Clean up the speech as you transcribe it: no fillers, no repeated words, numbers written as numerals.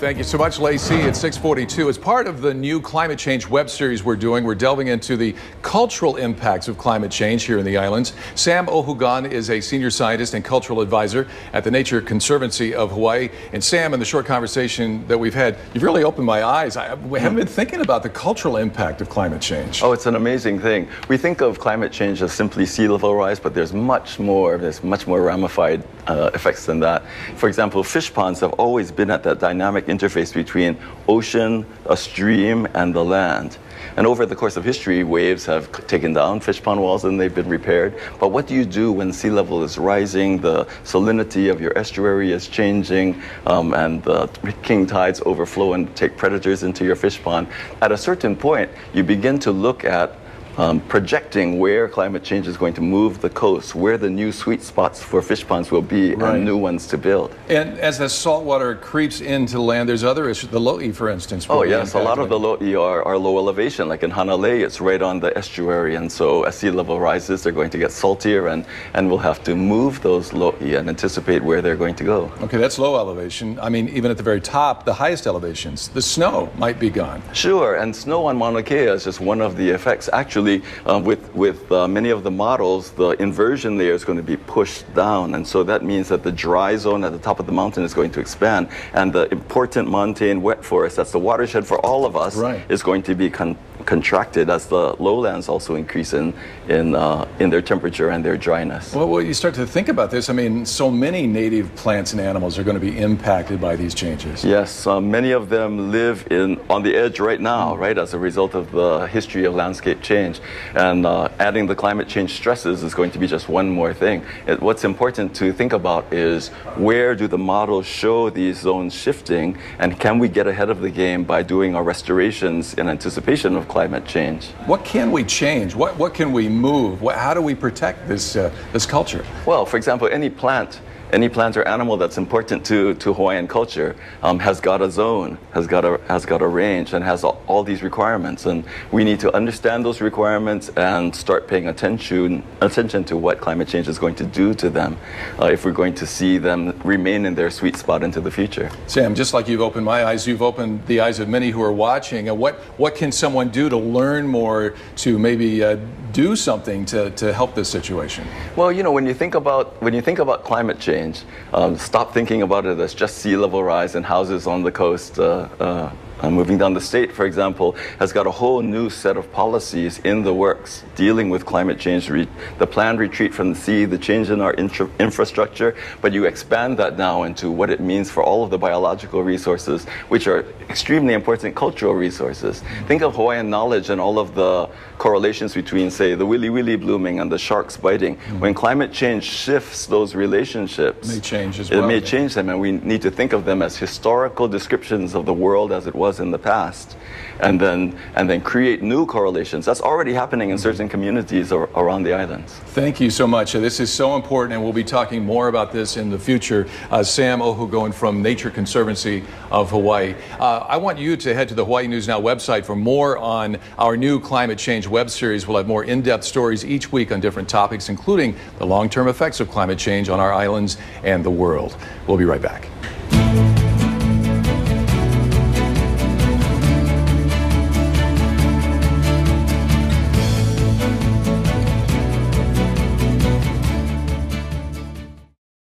Thank you so much, Lacey. It's 6:42. As part of the new climate change web series we're doing, we're delving into the cultural impacts of climate change here in the islands. Sam Ohu Gon is a senior scientist and cultural advisor at the Nature Conservancy of Hawaii. And Sam, in the short conversation that we've had, you've really opened my eyes. I haven't been thinking about the cultural impact of climate change. Oh, it's an amazing thing. We think of climate change as simply sea level rise, but there's much more ramified effects than that. For example, fish ponds have always been at that dynamic interface between ocean, a stream, and the land. And over the course of history, waves have taken down fish pond walls and they've been repaired. But what do you do when sea level is rising, the salinity of your estuary is changing, and the king tides overflow and take predators into your fish pond? At a certain point, you begin to look at projecting where climate change is going to move the coast, where the new sweet spots for fish ponds will be, and new ones to build. And as the salt water creeps into land, there's other issues. The lo'i, for instance. Oh yes, a lot of the lo'i are low elevation. Like in Hanalei, it's right on the estuary, and so as sea level rises, they're going to get saltier, and we'll have to move those lo'i and anticipate where they're going to go. Okay, that's low elevation. I mean, even at the very top, the highest elevations, the snow might be gone. Sure, and snow on Mauna Kea is just one of the effects. Actually, with many of the models, the inversion layer is going to be pushed down, and so that means that the dry zone at the top of the mountain is going to expand, and the important montane wet forest, that's the watershed for all of us, is going to be contracted as the lowlands also increase in their temperature and their dryness. Well, you start to think about this. I mean, so many native plants and animals are going to be impacted by these changes. Yes, many of them live on the edge right now, right, as a result of the history of landscape change. And adding the climate change stresses is going to be just one more thing. What's important to think about is, where do the models show these zones shifting, and can we get ahead of the game by doing our restorations in anticipation of climate change? What can we change? What can we move? How do we protect this culture? Well, for example, any plant or animal that's important to Hawaiian culture has got a zone, has got a range, and has all these requirements. And we need to understand those requirements and start paying attention to what climate change is going to do to them, if we're going to see them remain in their sweet spot into the future. Sam, just like you've opened my eyes, you've opened the eyes of many who are watching. What can someone do to learn more, to maybe do something to help this situation? Well, you know, when you think about climate change, stop thinking about it as just sea level rise and houses on the coast. Moving down the state, for example, has got a whole new set of policies in the works dealing with climate change, the planned retreat from the sea, the change in our infrastructure, but you expand that now into what it means for all of the biological resources, which are extremely important cultural resources. Think of Hawaiian knowledge and all of the correlations between, say, the wili blooming and the sharks biting. When climate change shifts those relationships, it may change as well. It may change them, and we need to think of them as historical descriptions of the world as it was in the past, and then create new correlations. That's already happening in certain communities around the islands. Thank you so much. This is so important, and we'll be talking more about this in the future. Sam Ohu Gon from Nature Conservancy of Hawaii. I want you to head to the Hawaii News Now website for more on our new climate change web series. We'll have more in-depth stories each week on different topics, including the long-term effects of climate change on our islands and the world. We'll be right back.